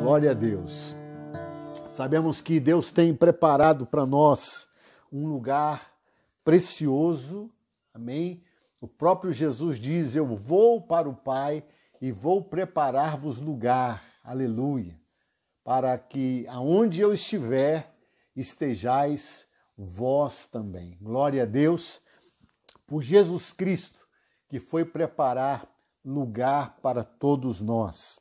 Glória a Deus. Sabemos que Deus tem preparado para nós um lugar precioso, amém? O próprio Jesus diz, eu vou para o Pai e vou preparar-vos lugar, aleluia, para que aonde eu estiver, estejais vós também. Glória a Deus por Jesus Cristo, que foi preparar lugar para todos nós.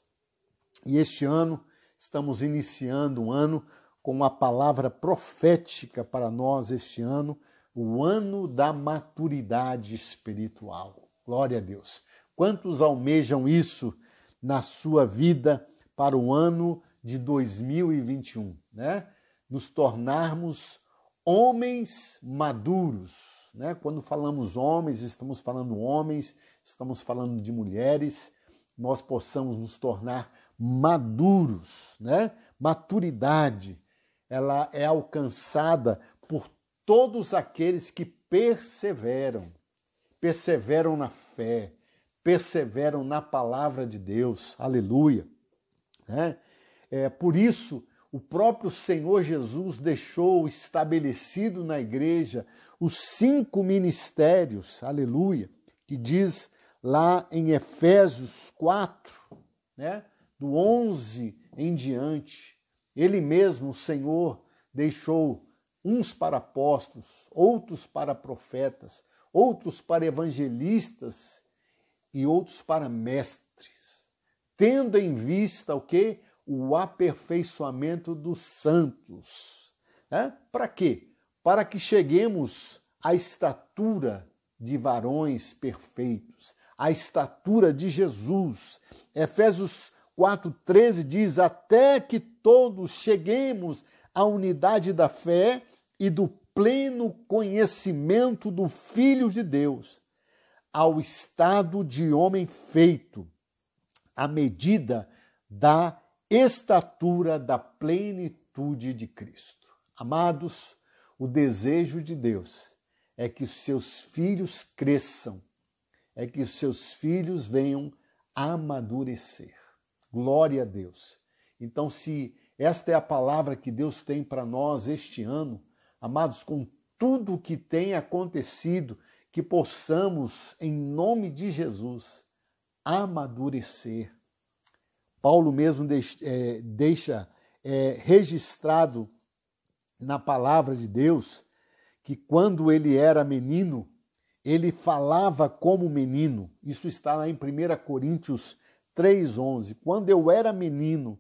E este ano, estamos iniciando um ano com uma palavra profética para nós este ano, o ano da maturidade espiritual. Glória a Deus. Quantos almejam isso na sua vida para o ano de 2021, né? Nos tornarmos homens maduros, né? Quando falamos homens, estamos falando de mulheres, nós possamos nos tornar maduros, né? Maturidade, ela é alcançada por todos aqueles que perseveram na fé, perseveram na palavra de Deus, aleluia, né? Por isso, o próprio Senhor Jesus deixou estabelecido na igreja os 5 ministérios, aleluia, que diz lá em Efésios 4, né? Do 11 em diante, ele mesmo, o Senhor, deixou uns para apóstolos, outros para profetas, outros para evangelistas e outros para mestres, tendo em vista o quê? O aperfeiçoamento dos santos. Né? Para quê? Para que cheguemos à estatura de varões perfeitos, à estatura de Jesus. Efésios 4,13 diz, até que todos cheguemos à unidade da fé e do pleno conhecimento do Filho de Deus, ao estado de homem feito, à medida da estatura da plenitude de Cristo. Amados, o desejo de Deus é que os seus filhos cresçam, é que os seus filhos venham amadurecer. Glória a Deus. Então, se esta é a palavra que Deus tem para nós este ano, amados, com tudo o que tem acontecido, que possamos, em nome de Jesus, amadurecer. Paulo mesmo deixa registrado na palavra de Deus que quando ele era menino, ele falava como menino. Isso está lá em 1 Coríntios 3,11. Quando eu era menino,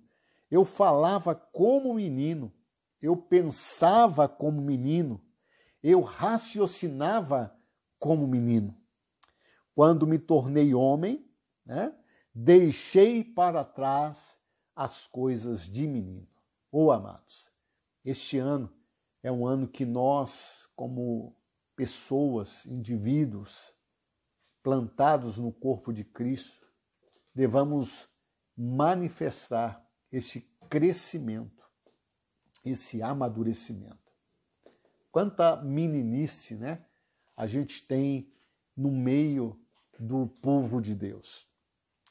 eu falava como menino, eu pensava como menino, eu raciocinava como menino. Quando me tornei homem, né, deixei para trás as coisas de menino. Amados, este ano é um ano que nós, como pessoas, indivíduos, plantados no corpo de Cristo, devamos manifestar esse crescimento, esse amadurecimento. Quanta meninice, né, a gente tem no meio do povo de Deus.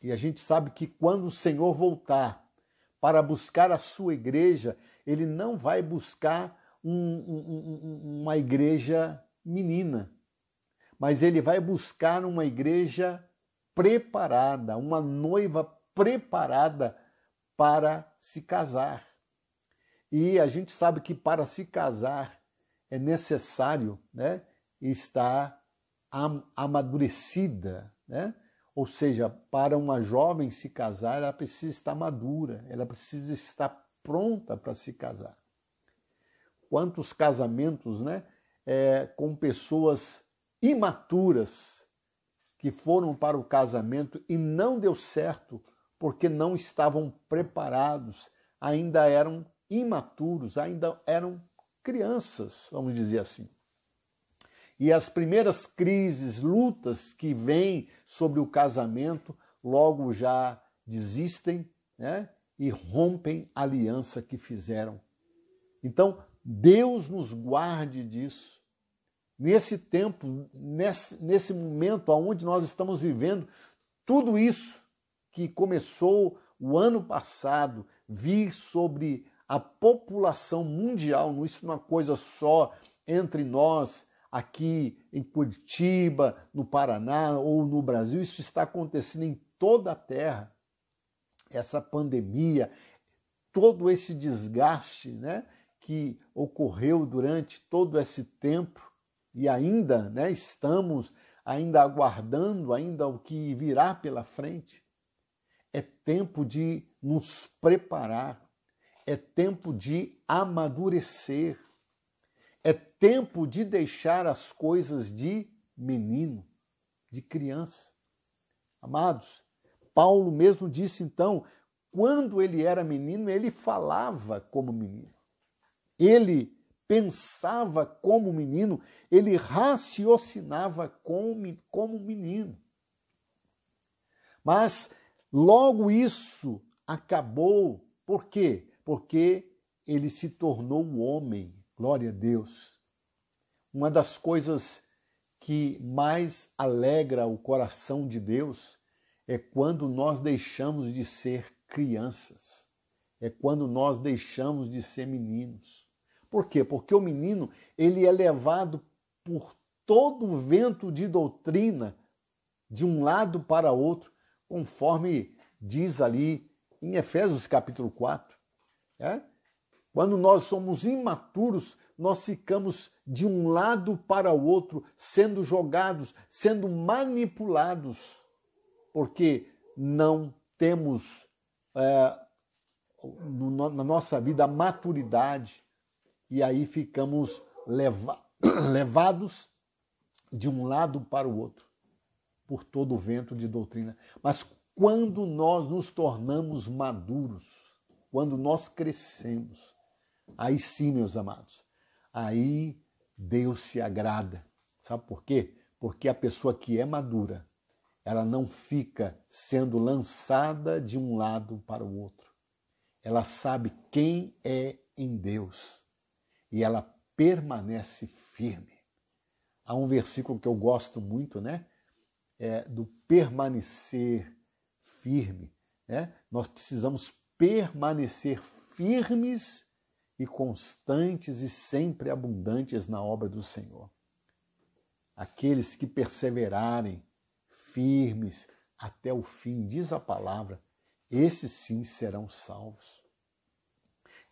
E a gente sabe que quando o Senhor voltar para buscar a sua igreja, ele não vai buscar uma igreja menina, mas ele vai buscar uma igreja preparada, uma noiva preparada para se casar. E a gente sabe que para se casar é necessário, né, estar amadurecida, né? Ou seja, para uma jovem se casar, ela precisa estar madura, ela precisa estar pronta para se casar. Quantos casamentos, né, com pessoas imaturas que foram para o casamento e não deu certo porque não estavam preparados, ainda eram imaturos, ainda eram crianças, vamos dizer assim. E as primeiras crises, lutas que vêm sobre o casamento, logo já desistem, né, e rompem a aliança que fizeram. Então, Deus nos guarde disso. Nesse tempo, nesse momento onde nós estamos vivendo, tudo isso que começou o ano passado vir sobre a população mundial, isso não é uma coisa só entre nós aqui em Curitiba, no Paraná ou no Brasil, isso está acontecendo em toda a terra. Essa pandemia, todo esse desgaste, né, que ocorreu durante todo esse tempo e ainda, né, estamos ainda aguardando ainda o que virá pela frente. É tempo de nos preparar, é tempo de amadurecer, é tempo de deixar as coisas de menino, de criança. Amados, Paulo mesmo disse então, quando ele era menino, ele falava como menino. Ele pensava como menino, ele raciocinava como menino. Mas logo isso acabou. Por quê? Porque ele se tornou um homem. Glória a Deus. Uma das coisas que mais alegra o coração de Deus é quando nós deixamos de ser crianças. É quando nós deixamos de ser meninos. Por quê? Porque o menino, ele é levado por todo o vento de doutrina de um lado para outro, conforme diz ali em Efésios capítulo 4. Quando nós somos imaturos, nós ficamos de um lado para o outro, sendo jogados, sendo manipulados, porque não temos na nossa vida a maturidade, e aí ficamos levados de um lado para o outro, por todo o vento de doutrina. Mas quando nós nos tornamos maduros, quando nós crescemos, aí sim, meus amados, aí Deus se agrada. Sabe por quê? Porque a pessoa que é madura, ela não fica sendo lançada de um lado para o outro. Ela sabe quem é em Deus e ela permanece firme. Há um versículo que eu gosto muito, né? Do permanecer firme. Né? Nós precisamos permanecer firmes e constantes e sempre abundantes na obra do Senhor. Aqueles que perseverarem firmes até o fim, diz a palavra, esses sim serão salvos.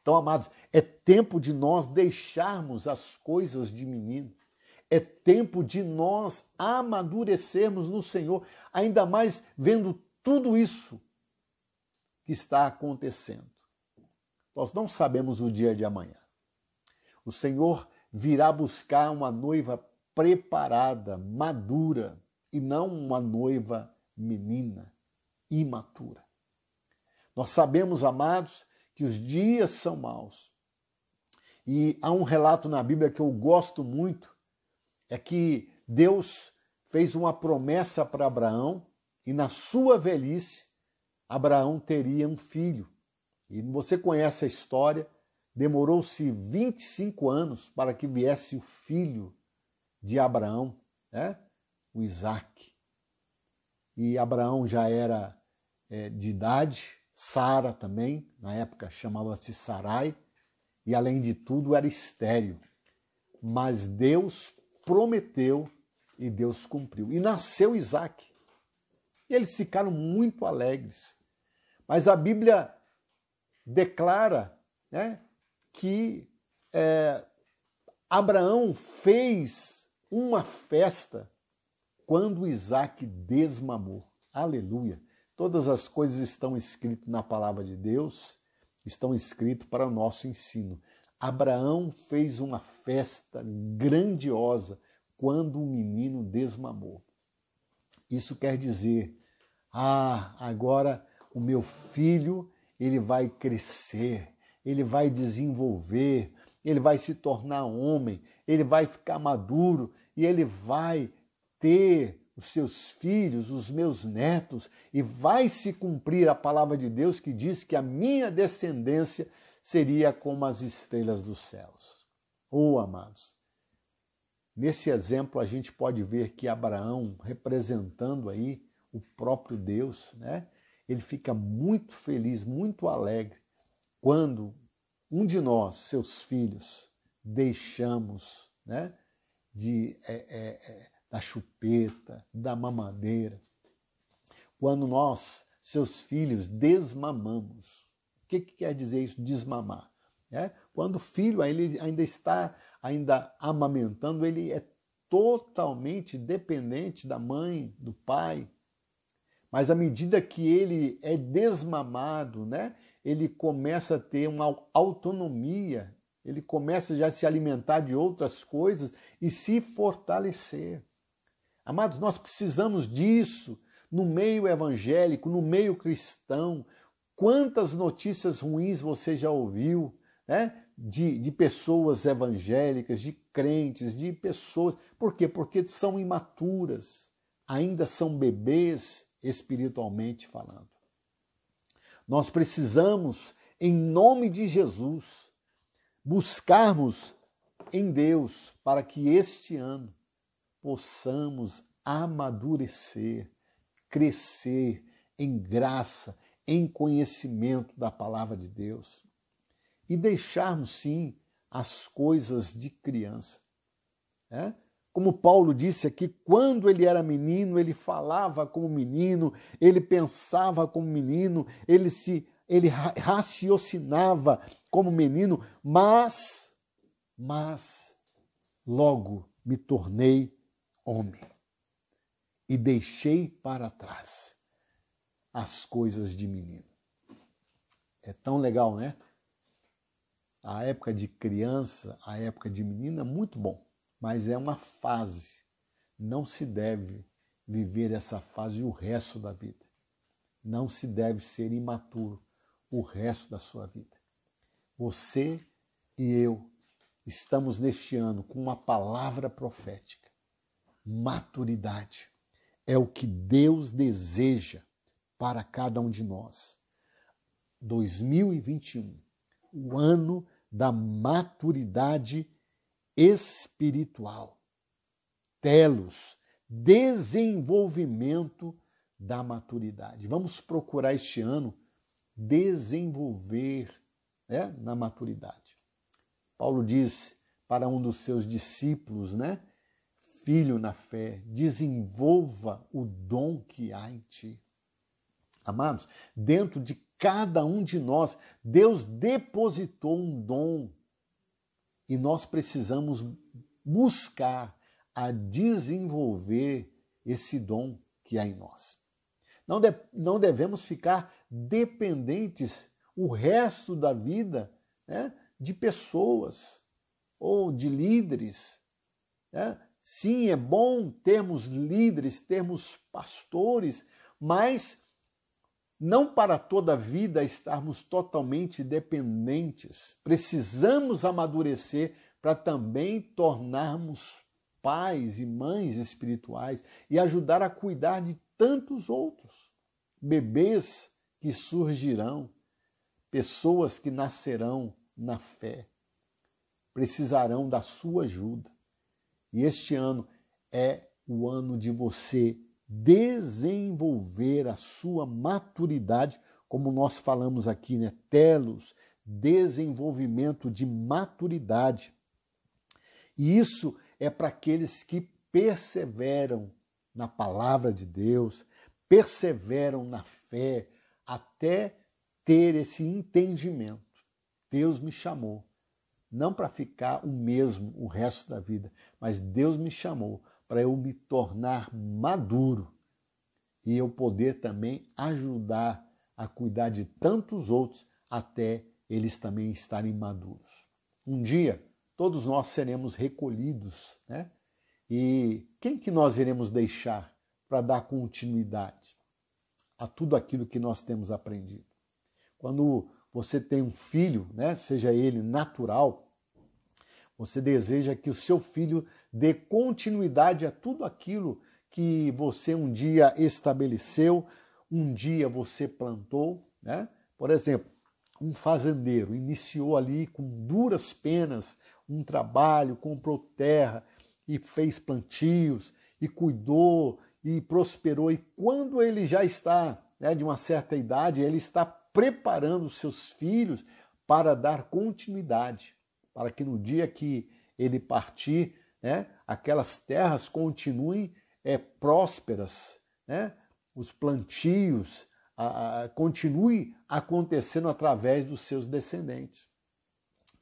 Então, amados, é tempo de nós deixarmos as coisas de menino. É tempo de nós amadurecermos no Senhor, ainda mais vendo tudo isso que está acontecendo. Nós não sabemos o dia de amanhã. O Senhor virá buscar uma noiva preparada, madura, e não uma noiva menina, imatura. Nós sabemos, amados, que os dias são maus. E há um relato na Bíblia que eu gosto muito, é que Deus fez uma promessa para Abraão e na sua velhice, Abraão teria um filho. E você conhece a história, demorou-se 25 anos para que viesse o filho de Abraão, né? O Isaque. E Abraão já era de idade, Sara também, na época chamava-se Sarai, e além de tudo era estéril. Mas Deus prometeu e Deus cumpriu. E nasceu Isaque. E eles ficaram muito alegres. Mas a Bíblia declara, né, que Abraão fez uma festa quando Isaque desmamou. Aleluia! Todas as coisas estão escritas na palavra de Deus, estão escritas para o nosso ensino. Abraão fez uma festa grandiosa quando o menino desmamou. Isso quer dizer, agora o meu filho, ele vai crescer, ele vai desenvolver, ele vai se tornar homem, ele vai ficar maduro e ele vai ter os seus filhos, os meus netos, e vai se cumprir a palavra de Deus que diz que a minha descendência seria como as estrelas dos céus. Amados, nesse exemplo a gente pode ver que Abraão, representando aí o próprio Deus, né? Ele fica muito feliz, muito alegre, quando um de nós, seus filhos, deixamos, né, da chupeta, da mamadeira, quando nós, seus filhos, desmamamos. O que quer dizer isso, desmamar? Quando o filho ele ainda está amamentando, ele é totalmente dependente da mãe, do pai. Mas à medida que ele é desmamado, né, ele começa a ter uma autonomia, ele começa já a se alimentar de outras coisas e se fortalecer. Amados, nós precisamos disso no meio evangélico, no meio cristão. Quantas notícias ruins você já ouviu, né? De pessoas evangélicas, de crentes, de pessoas. Por quê? Porque são imaturas, ainda são bebês espiritualmente falando. Nós precisamos, em nome de Jesus, buscarmos em Deus para que este ano possamos amadurecer, crescer em graça, em conhecimento da palavra de Deus e deixarmos, sim, as coisas de criança. Como Paulo disse aqui, quando ele era menino, ele falava como menino, ele pensava como menino, ele raciocinava como menino, mas logo me tornei homem e deixei para trás as coisas de menino. É tão legal, né? A época de criança, a época de menino é muito bom, mas é uma fase. Não se deve viver essa fase o resto da vida. Não se deve ser imaturo o resto da sua vida. Você e eu estamos neste ano com uma palavra profética. Maturidade é o que Deus deseja para cada um de nós. 2021, o ano da maturidade espiritual. Telos, desenvolvimento da maturidade. Vamos procurar este ano desenvolver, na maturidade. Paulo diz para um dos seus discípulos, filho na fé, desenvolva o dom que há em ti. Amados, dentro de cada um de nós, Deus depositou um dom e nós precisamos buscar a desenvolver esse dom que há em nós. Não devemos ficar dependentes o resto da vida, de pessoas ou de líderes. Sim, é bom termos líderes, termos pastores, mas não para toda a vida estarmos totalmente dependentes. Precisamos amadurecer para também tornarmos pais e mães espirituais e ajudar a cuidar de tantos outros. Bebês que surgirão, pessoas que nascerão na fé, precisarão da sua ajuda. E este ano é o ano de você desenvolver a sua maturidade, como nós falamos aqui, Telos, desenvolvimento de maturidade. E isso é para aqueles que perseveram na palavra de Deus, perseveram na fé, até ter esse entendimento. Deus me chamou, não para ficar o mesmo o resto da vida, mas Deus me chamou para eu me tornar maduro e eu poder também ajudar a cuidar de tantos outros até eles também estarem maduros. Um dia, todos nós seremos recolhidos, E quem que nós iremos deixar para dar continuidade a tudo aquilo que nós temos aprendido? Quando você tem um filho, seja ele natural, você deseja que o seu filho dê continuidade a tudo aquilo que você um dia estabeleceu, um dia você plantou. Por exemplo, um fazendeiro iniciou ali com duras penas um trabalho, comprou terra e fez plantios e cuidou e prosperou. E quando ele já está de uma certa idade, ele está preparando os seus filhos para dar continuidade, para que no dia que ele partir, né, aquelas terras continuem prósperas, né, os plantios continue acontecendo através dos seus descendentes.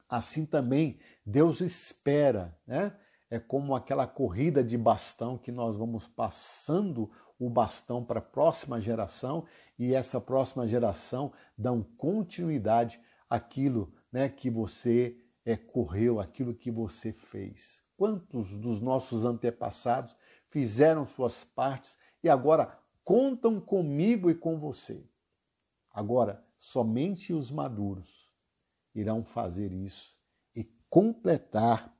Assim também Deus espera, né? É como aquela corrida de bastão que nós vamos passando o bastão para a próxima geração e essa próxima geração dá continuidade àquilo, né, que você correu, aquilo que você fez. Quantos dos nossos antepassados fizeram suas partes e agora contam comigo e com você? Agora, somente os maduros irão fazer isso e completar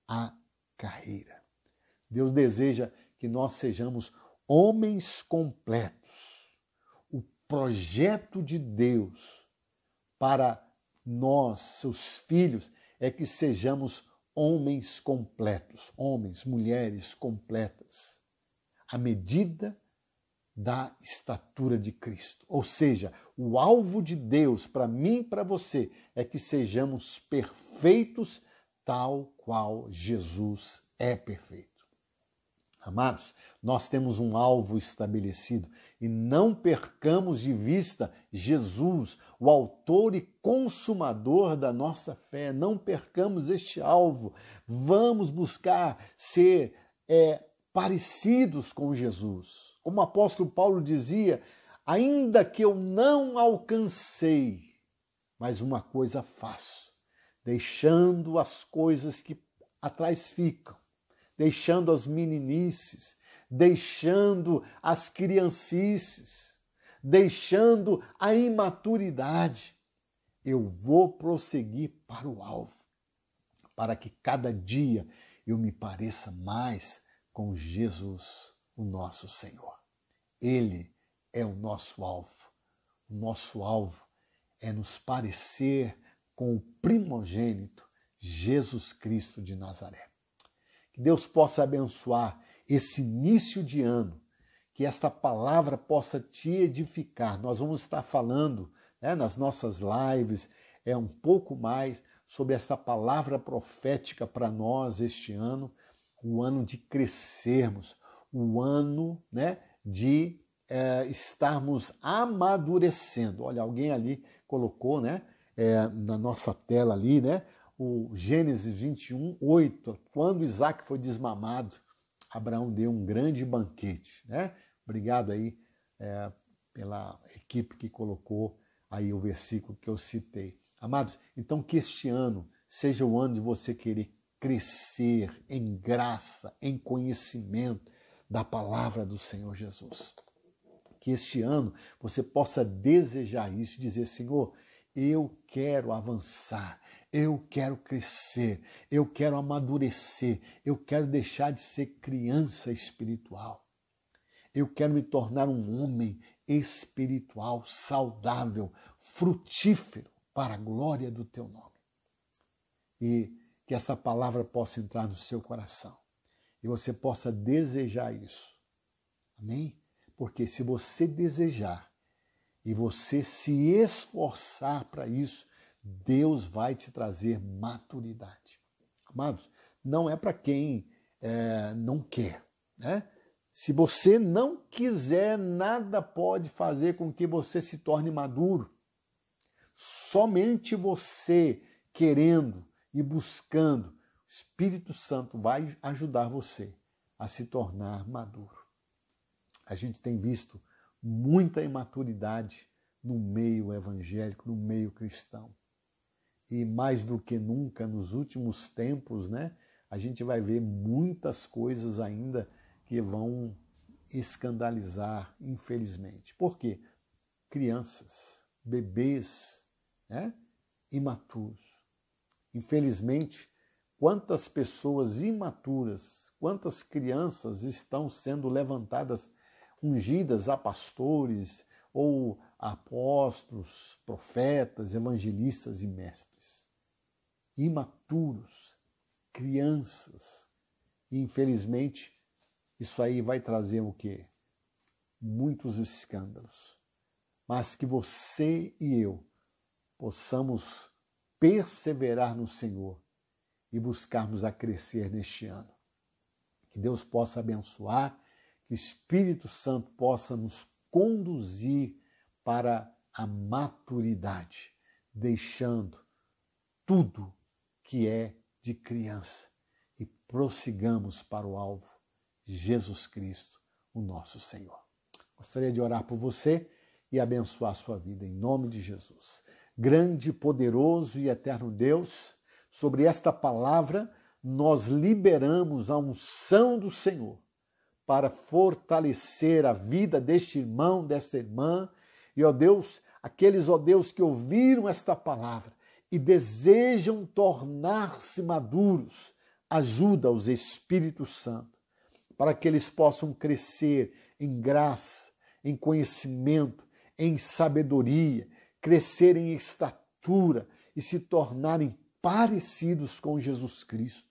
a carreira. Deus deseja que nós sejamos homens completos. O projeto de Deus para nós, seus filhos, é que sejamos homens completos, homens, mulheres completas, à medida da estatura de Cristo. Ou seja, o alvo de Deus para mim e para você é que sejamos perfeitos tal qual Jesus é perfeito. Amados, nós temos um alvo estabelecido e não percamos de vista Jesus, o autor e consumador da nossa fé. Não percamos este alvo. Vamos buscar ser parecidos com Jesus. Como o apóstolo Paulo dizia, ainda que eu não alcancei, mas uma coisa faço, deixando as coisas que atrás ficam, deixando as meninices, deixando as criancices, deixando a imaturidade, eu vou prosseguir para o alvo, para que cada dia eu me pareça mais com Jesus, o nosso Senhor. Ele é o nosso alvo. O nosso alvo é nos parecer com o primogênito, Jesus Cristo de Nazaré. Que Deus possa abençoar esse início de ano, que esta palavra possa te edificar. Nós vamos estar falando, né, nas nossas lives um pouco mais sobre esta palavra profética para nós este ano, o ano de crescermos, o ano, né, de estarmos amadurecendo. Olha, alguém ali colocou, né, na nossa tela ali, né, o Gênesis 21, 8, quando Isaac foi desmamado, Abraão deu um grande banquete, né? Obrigado aí pela equipe que colocou aí o versículo que eu citei. Amados, então que este ano seja o ano de você querer crescer em graça, em conhecimento da palavra do Senhor Jesus. Que este ano você possa desejar isso, dizer, Senhor, eu quero avançar, eu quero crescer, eu quero amadurecer, eu quero deixar de ser criança espiritual. Eu quero me tornar um homem espiritual, saudável, frutífero para a glória do teu nome. E que essa palavra possa entrar no seu coração e você possa desejar isso. Amém? Porque se você desejar e você se esforçar para isso, Deus vai te trazer maturidade. Amados, não é para quem não quer, né? Se você não quiser, nada pode fazer com que você se torne maduro. Somente você querendo e buscando, o Espírito Santo vai ajudar você a se tornar maduro. A gente tem visto muita imaturidade no meio evangélico, no meio cristão. E mais do que nunca, nos últimos tempos, né, a gente vai ver muitas coisas ainda que vão escandalizar, infelizmente. Por quê? Crianças, bebês, né, imaturos. Infelizmente, quantas pessoas imaturas, quantas crianças estão sendo levantadas, ungidas a pastores ou apóstolos, profetas, evangelistas e mestres. Imaturos, crianças. E, infelizmente, isso aí vai trazer o quê? Muitos escândalos. Mas que você e eu possamos perseverar no Senhor e buscarmos a crescer neste ano. Que Deus possa abençoar, que o Espírito Santo possa nos conduzir para a maturidade, deixando tudo que é de criança e prossigamos para o alvo, Jesus Cristo, o nosso Senhor. Gostaria de orar por você e abençoar a sua vida em nome de Jesus. Grande, poderoso e eterno Deus, sobre esta palavra nós liberamos a unção do Senhor para fortalecer a vida deste irmão, desta irmã. E, ó Deus, aqueles, ó Deus, que ouviram esta palavra e desejam tornar-se maduros, ajuda-os, Espírito Santo, para que eles possam crescer em graça, em conhecimento, em sabedoria, crescer em estatura e se tornarem parecidos com Jesus Cristo,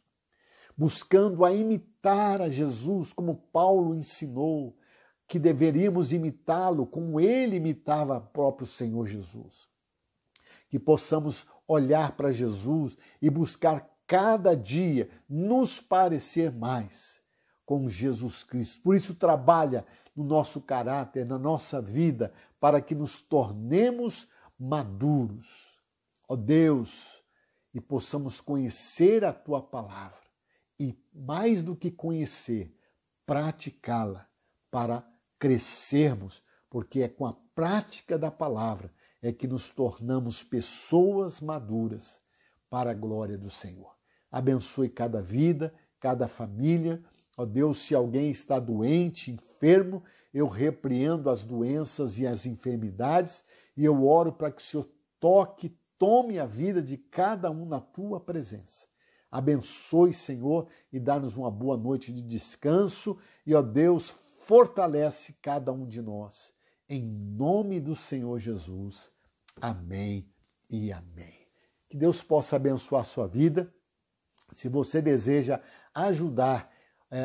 buscando a imitar a Jesus, como Paulo ensinou, que deveríamos imitá-lo como ele imitava o próprio Senhor Jesus. Que possamos olhar para Jesus e buscar cada dia nos parecer mais com Jesus Cristo. Por isso trabalha no nosso caráter, na nossa vida, para que nos tornemos maduros. Ó Deus, e possamos conhecer a Tua palavra e, mais do que conhecer, praticá-la para crescermos, porque é com a prática da palavra é que nos tornamos pessoas maduras para a glória do Senhor. Abençoe cada vida, cada família. Ó Deus, se alguém está doente, enfermo, eu repreendo as doenças e as enfermidades e eu oro para que o Senhor toque, tome a vida de cada um na Tua presença. Abençoe, Senhor, e dá-nos uma boa noite de descanso e, ó Deus, fortalece cada um de nós. Em nome do Senhor Jesus. Amém e amém. Que Deus possa abençoar a sua vida. Se você deseja ajudar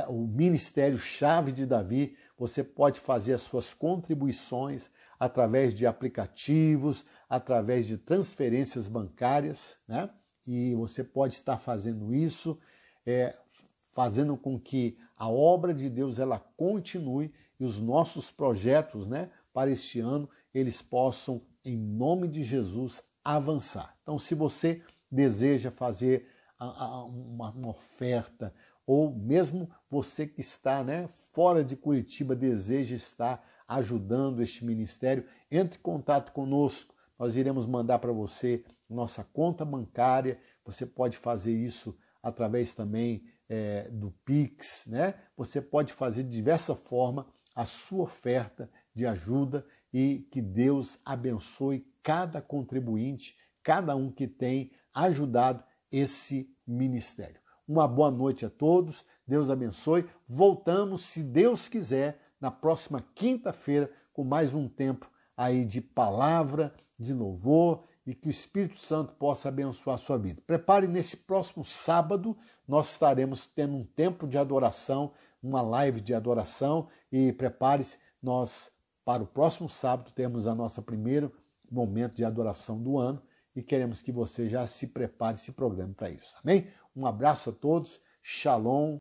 o Ministério Chave de Davi, você pode fazer as suas contribuições através de aplicativos, através de transferências bancárias, né? E você pode estar fazendo isso, fazendo com que a obra de Deus ela continue e os nossos projetos, né, para este ano, eles possam, em nome de Jesus, avançar. Então, se você deseja fazer uma oferta, ou mesmo você que está, né, fora de Curitiba, deseja estar ajudando este ministério, entre em contato conosco. Nós iremos mandar para você nossa conta bancária. Você pode fazer isso através também do Pix, né? Você pode fazer de diversas formas a sua oferta de ajuda e que Deus abençoe cada contribuinte, cada um que tem ajudado esse ministério. Uma boa noite a todos, Deus abençoe. Voltamos, se Deus quiser, na próxima quinta-feira com mais um tempo aí de palavra, de louvor e que o Espírito Santo possa abençoar a sua vida. Prepare nesse próximo sábado, nós estaremos tendo um tempo de adoração, uma live de adoração e prepare-se, nós para o próximo sábado temos a nossa primeiro momento de adoração do ano e queremos que você já se prepare, se programe para isso. Amém? Um abraço a todos, shalom.